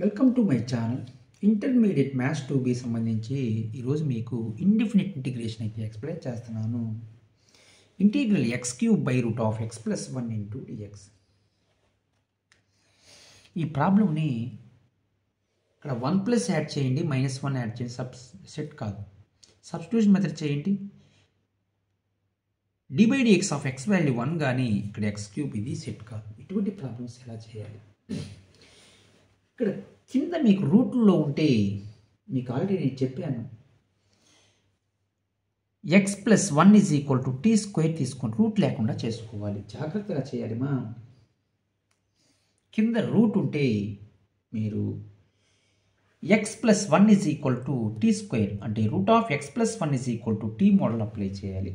Welcome to my channel. Intermediate maths 2B సంబంధించి ఈరోజు మీకు ఇండిఫినిట్ ఇంటిగ్రేషన్ అయితే ఎక్స్ప్లెయిన్ చేస్తున్నాను. Integral x³ √(x+1) * dx. ఈ ప్రాబ్లంని ఇక్కడ 1+ యాడ్ చేయండి, -1 యాడ్ చేయండి, సెట్ కాదు. సబ్స్టిట్యూషన్ మెథడ్ చేయండి. d/dx ఆఫ్ x వాల్యూ 1 కానీ ఇక్కడ x³ ఇది సెట్ కాదు. ఇటువంటి ప్రాబ్లమ్స్ ఎలా చేయాలి? ఇక్కడ కింద మీకు రూట్లో ఉంటే మీకు ఆల్రెడీ నేను చెప్పాను. x+1 = t² తీసుకొని రూట్ లేకుండా చేసుకోవాలి. జాగ్రత్తగా చేయాలి మా. కింద రూట్ ఉంటే మీరు x+1 = t² అంటే √(x+1 = t) మోడల్ అప్లై చేయాలి.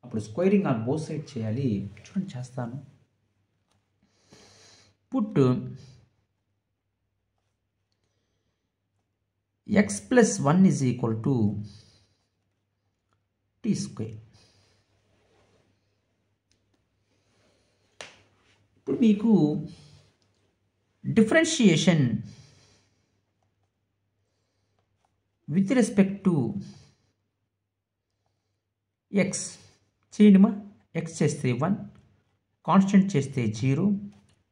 అప్పుడు స్క్వేరింగ్ ఆన్ బోత్ సైడ్ చేయాలి. చూడండి చేస్తాను. Put x+1 = t². ఇప్పుడు మీకు differentiation with respect to x చేయండి మా. x చేస్తే 1, కాన్స్టెంట్ చేస్తే 0,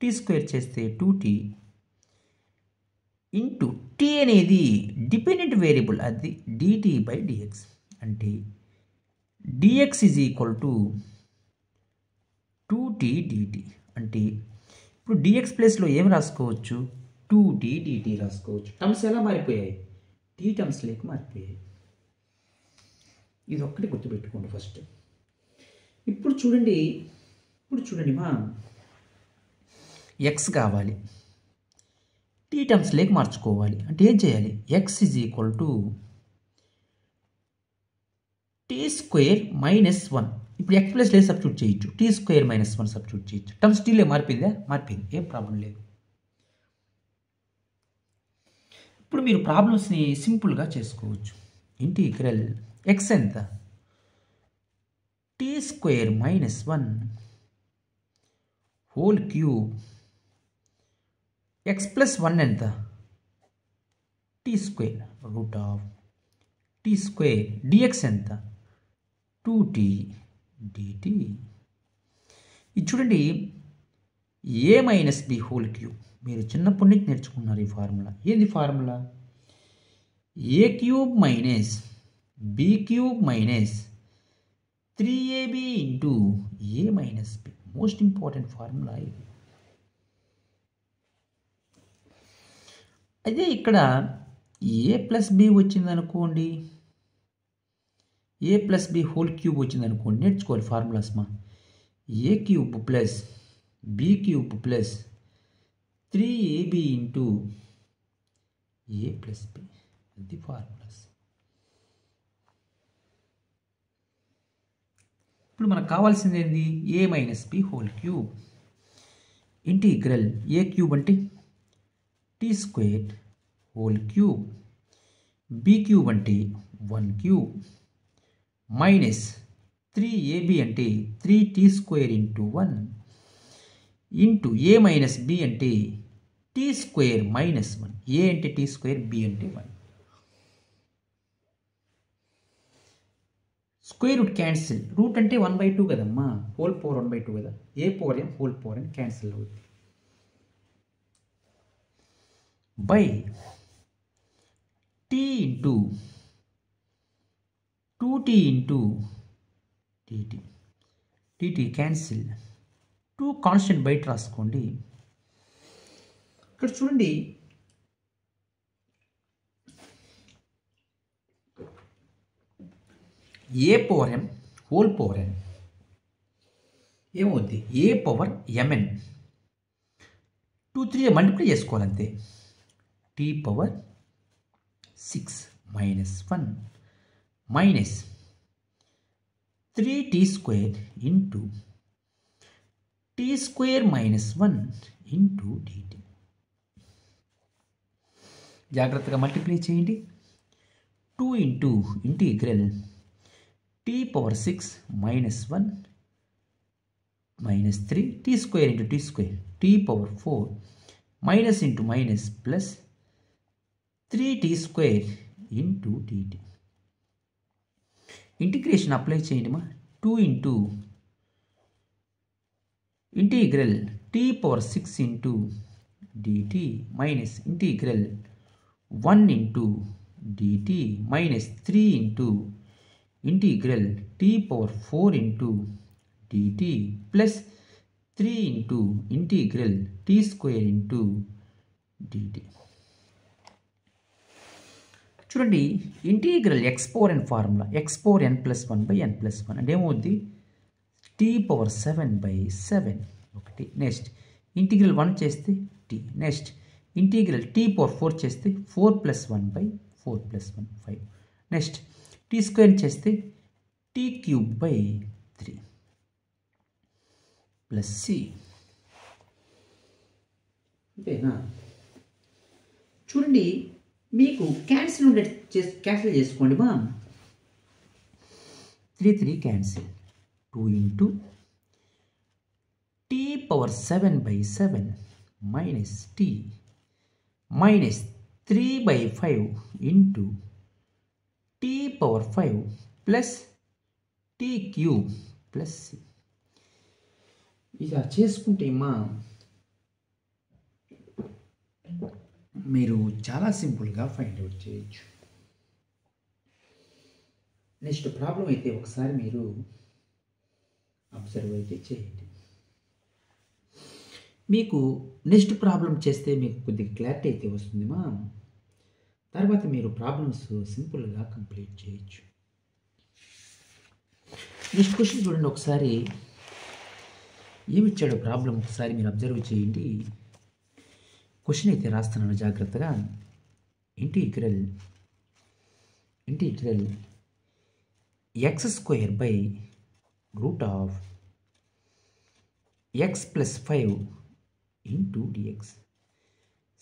t² చేస్తే 2t ఇంటూ t అనేది డిపెండెంట్ వేరియబుల్, అది dt/dx. అంటే dx = 2t dt. అంటే ఇప్పుడు dx ప్లేస్లో ఏం రాసుకోవచ్చు? 2t dt రాసుకోవచ్చు. టర్మ్స్ ఎలా మారిపోయాయి? t టర్మ్స్ లేక మారిపోయాయి. ఇది ఒక్కటి గుర్తుపెట్టుకోండి ఫస్ట్. ఇప్పుడు చూడండి మా, x కావాలి, t టర్మ్స్ లేక మార్చుకోవాలి. అంటే ఏం చేయాలి? x = t² - 1. ఇప్పుడు x ప్లస్ లేదు సబ్స్టిట్యూట్ చేయొచ్చు. t² - 1 సబ్స్టిట్యూట్ చేయొచ్చు. టర్మ్స్ టీలే మారిపోయిందా? మారిపోయింది. ఏం ప్రాబ్లం లేదు. ఇప్పుడు మీరు ప్రాబ్లమ్స్ని సింపుల్గా చేసుకోవచ్చు. ఇంటిగ్రల్ x ఎంత? t² - 1 whole cube. x+1 ఎంత? t² √(t²). dx ఎంత? 2t dt. ఇది చూడండి, a - b హోల్ క్యూబ్. మీరు చిన్నప్పటి నుంచి నేర్చుకున్నారు ఈ ఫార్ములా. ఏది formula? a³ - b³ - 3ab into a - b. Most important formula ఇది. అదే ఇక్కడ a+b వచ్చిందనుకోండి, a+b హోల్ క్యూబ్ వచ్చిందనుకోండి, నేర్చుకోవాలి ఫార్ములాస్ మా. a³ + b³ + 3ab into a+b. అది ఫార్ములాస్. ఇప్పుడు మనకు కావాల్సింది ఏంది? a - b whole cube. Integral a³ అంటే t² హోల్ క్యూబ్, b³ అంటే 1³ మైనస్ 3ab అంటే 3t² into 1 into a - b అంటే t² - 1. a అంటే t², b అంటే 1. Square root cancel. రూట్ అంటే 1/2 కదమ్మా, హోల్ పవర్ 1/2 కదా. a⁴n whole power n cancel అవుతుంది. By t into 2t into dt. dt cancel. 2 constant బయట రాసుకోండి. ఇక్కడ చూడండి, a⁴m హోల్ పవర్ n ఏమవుద్ది? a⁴mn. 2, 3 మల్టిప్లై చేసుకోవాలంతే. t⁴6 - 1 minus 3t² into t² - 1 into dt. జాగ్రత్తగా మల్టిప్లై చేయండి. 2 into integral t⁴6 - 1 minus 3 t² into t², t⁴4 minus into minus plus 3t² into dt. Integration apply చేయండి మా. 2 into integral t⁻6 into dt minus integral 1 into dt minus 3 into integral t⁻4 into dt plus 3 into integral t² into dt. చూడండి, integral x⁻n formula x⁻n+1/n+1 అంటే ఏమవుద్ది, t⁻7/7 ఒకటి. Next integral 1 చేస్తే t. Next integral t⁻4 చేస్తే 4+1/4+1 5. Next t² చేస్తే t³ plus c. అంతేనా? చూడండి, మీకు క్యాన్సిల్ చేసుకోండి మా. 3 cancel. 2 into t⁻7/7 minus t minus 3/5 into t⁻5 plus t³ plus c. ఇలా చేసుకుంటే మా మీరు చాలా సింపుల్గా ఫైండ్ అవుట్ చేయొచ్చు. నెక్స్ట్ ప్రాబ్లం అయితే ఒకసారి మీరు అబ్జర్వ్ అయితే చేయండి. మీకు నెక్స్ట్ ప్రాబ్లం చేస్తే మీకు కొద్దిగా క్లారిటీ అయితే వస్తుంది మా. తర్వాత మీరు ప్రాబ్లమ్స్ సింపుల్గా కంప్లీట్ చేయొచ్చు. నెక్స్ట్ క్వశ్చన్ చూడండి ఒకసారి. ఏమిచ్చాడో ప్రాబ్లం ఒకసారి మీరు అబ్జర్వ్ చేయండి. క్వశ్చన్ అయితే రాస్తున్నాను జాగ్రత్తగా. Integral x² √x+5 into dx.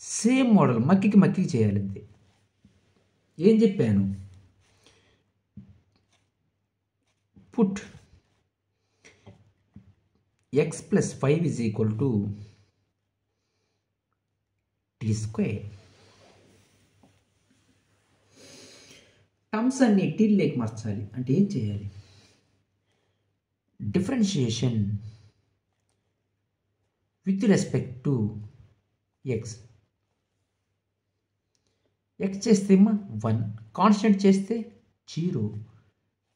Same model మక్కికి చేయాలి అంతే. ఏం చెప్పాను, put x+5 is equal to t². Terms అన్ని టీల్లోకి మార్చాలి అంటే ఏం చేయాలి, differentiation with respect to x చేస్తే 1, కాన్స్టెంట్ చేస్తే 0,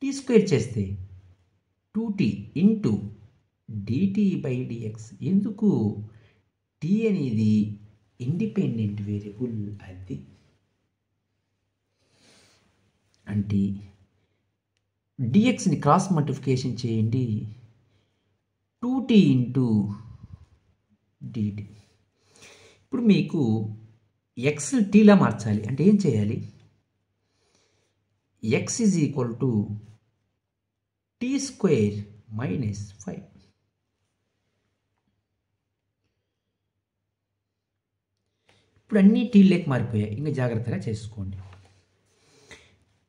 t² చేస్తే 2t ఇంటూ dt/dx. ఎందుకు, t అనేది ఇండిపెండెంట్ వేరియబుల్. అది అంటే dxని క్రాస్ మల్టిప్లికేషన్ చేయండి, 2t ఇంటూ dt. ఇప్పుడు మీకు x టీలా మార్చాలి అంటే ఏం చేయాలి, x is equal to t² minus 5. ఇప్పుడు అన్నీ టీల్లోకి మారిపోయాయి. ఇంకా జాగ్రత్తగా చేసుకోండి.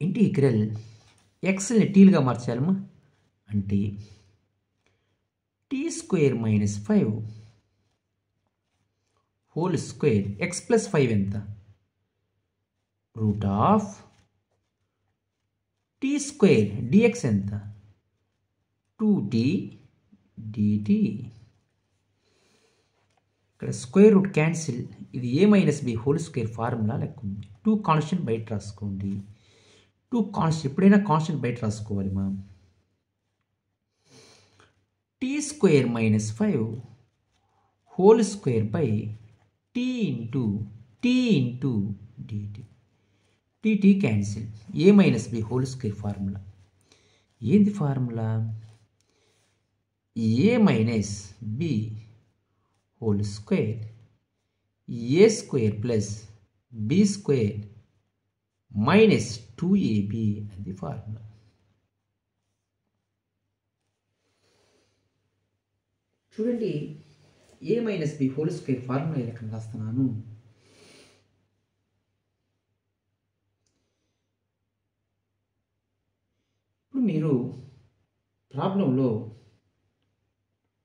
ఇంటిగ్రల్ ఎక్స్ని టీలుగా మార్చాలమ్మా అంటే t² minus 5 whole square. x+5 ఎంత, √t² dx ఎంత, 2t dt. ఇక్కడ స్క్వేర్ రూట్ క్యాన్సిల్. ఇది a-b హోల్ స్క్వేర్ ఫార్ములా లెక్క ఉంది. 2 కాన్స్టెంట్ బయట రాసుకోండి. 2 కాన్స్టెంట్ ఎప్పుడైనా కాన్స్టెంట్ బయట రాసుకోవాలి మా. t² minus 5 whole square by t into dt. dt cancel. a-b whole square formula ఏంది formula, a-b whole square a² plus b² minus 2ab అది ఫార్ములా. చూడండి, a-b హోల్ స్క్వేర్ ఫార్ములా ఈ రకంగా రాస్తున్నాను. ఇప్పుడు మీరు ప్రాబ్లంలో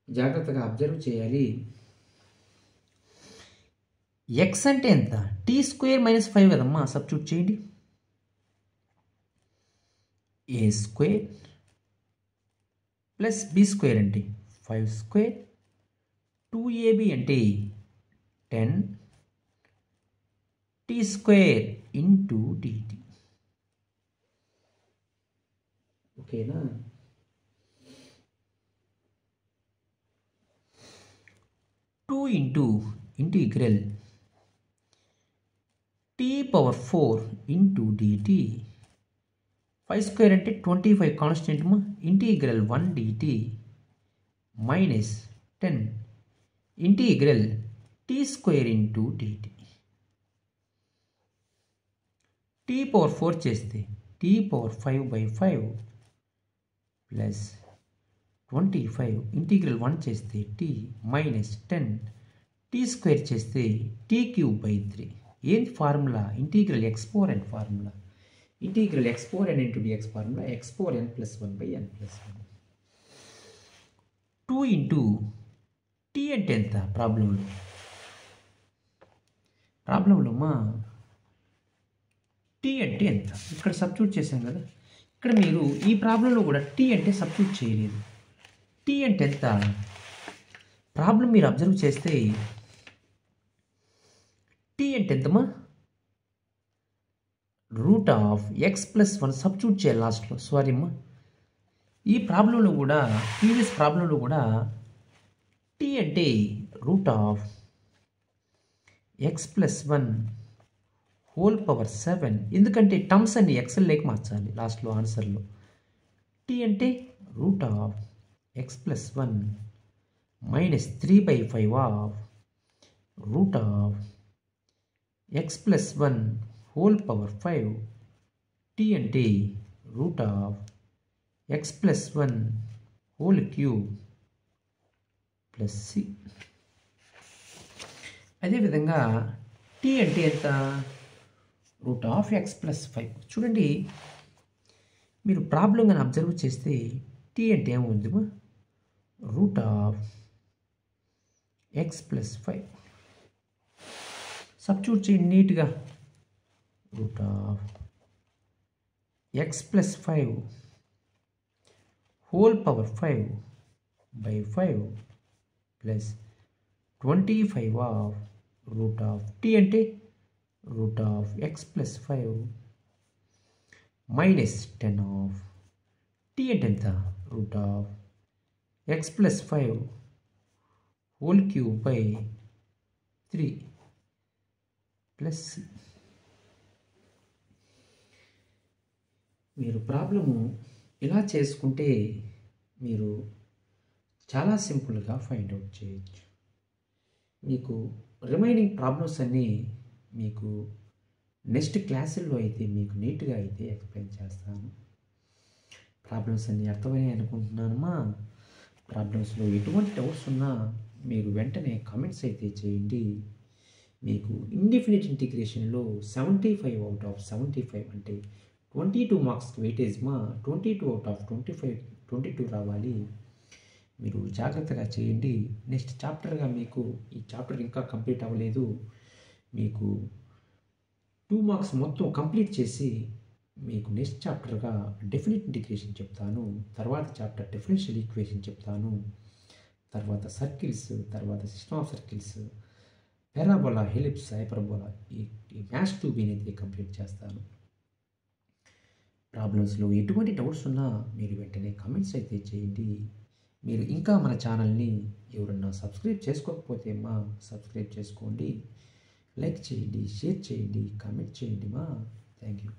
జాగ్రత్తగా అబ్జర్వ్ చేయాలి. ఎక్స్ అంటే ఎంత? టీ స్క్వేర్ మైనస్ 5 కదమ్మా, సబ్స్టిట్యూట్ చేయండి. A square plus B square అంటే 5 స్క్వేర్, 2ab అంటే 10 టీ స్క్వేర్ ఇంటూ డిటి. ఓకేనా? Two into integral T power 4 into DT. 5 square అంటే 25 కాన్స్టెంట్ మా, integral 1 DT minus 10 integral T square into DT. T power 4 చేస్తే tea power 5/5 plus 25 integral 1 చేస్తే T minus 10 T square చేస్తే T cube. ఏంటి formula? Integral exponent formula. Integral exponent into DX formula exponent plus 1/n+1. 2 into T అంటే ఎంత? ప్రాబ్లంలో మా tea అంటే ఎంత ఇక్కడ సబ్స్టిట్యూట్ చేశాం కదా. ఇక్కడ మీరు ఈ ప్రాబ్లంలో కూడా టీ అంటే సబ్స్టిట్యూట్ చేయలేదు. టీ అంటే ఎంత? ప్రాబ్లం మీరు అబ్జర్వ్ చేస్తే టీ అంటే ఎంతమా? √(x+1) సబ్స్టిట్యూట్ చేయాలి లాస్ట్లో. సారీ అమ్మా, ఈ ప్రాబ్లంలో కూడా ప్రీవియస్ ప్రాబ్లంలో కూడా టీ అంటే √(x+1) హోల్ పవర్ 7. ఎందుకంటే టర్మ్స్ అన్ని ఎక్సెల్ లేక మార్చాలి లాస్ట్లో ఆన్సర్లో. టీ అంటే √(x+1) minus 3/5 of √(x+1) whole power 5. T అంటే √(x+1) whole cube plus C. అదేవిధంగా టీ అంటే ఎంత? √(x+5). చూడండి, మీరు ప్రాబ్లం కానీ అబ్జర్వ్ చేస్తే టీ అంటే ఏమవుద్ది? √(x+5) సబ్స్టిట్యూట్ చేయండి నీట్గా. √(x+5) whole power 5/5 plus 25 of t అంటే √(x+5) మైనస్ 10 ఆఫ్ టీ అంటే ఎంత? √(x+5) హోల్ క్యూబ్/3 ప్లస్. మీరు ప్రాబ్లము ఇలా చేసుకుంటే మీరు చాలా సింపుల్గా ఫైండ్ అవుట్ చేయొచ్చు. మీకు రిమైనింగ్ ప్రాబ్లమ్స్ అన్నీ మీకు నెక్స్ట్ క్లాసుల్లో అయితే మీకు నీట్గా అయితే ఎక్స్ప్లెయిన్ చేస్తాను. ప్రాబ్లమ్స్ అన్నీ అర్థమయ్యాయి అనుకుంటున్నానమ్మా. ప్రాబ్లమ్స్లో ఎటువంటి డౌట్స్ ఉన్నా మీరు వెంటనే కామెంట్స్ అయితే చేయండి. మీకు ఇండిఫినిట్ ఇంటిగ్రేషన్లో 75/75 అంటే 22 మార్క్స్కి వెయిటేజ్ మా 22/25 రావాలి. మీరు జాగ్రత్తగా చేయండి. నెక్స్ట్ చాప్టర్గా మీకు ఈ చాప్టర్ ఇంకా కంప్లీట్ అవ్వలేదు. మీకు 2 మార్క్స్ మొత్తం కంప్లీట్ చేసి మీకు నెక్స్ట్ చాప్టర్గా డెఫినిట్ ఇంటిగ్రేషన్ చెప్తాను. తర్వాత చాప్టర్ డిఫరెన్షియల్ ఈక్వేషన్ చెప్తాను. తర్వాత సర్కిల్స్, తర్వాత system of circles, parabola, హెలిప్స్, hyperbola, ఈ మ్యాథ్స్ 2B అయితే కంప్లీట్ చేస్తాను. ప్రాబ్లమ్స్లో ఎటువంటి డౌట్స్ ఉన్నా మీరు వెంటనే కామెంట్స్ అయితే చేయండి. మీరు ఇంకా మన ఛానల్ని ఎవరన్నా సబ్స్క్రైబ్ చేసుకోకపోతే మా సబ్స్క్రైబ్ చేసుకోండి. లైక్ చేయండి, షేర్ చేయండి, కామెంట్ చేయండి మా. Thank you.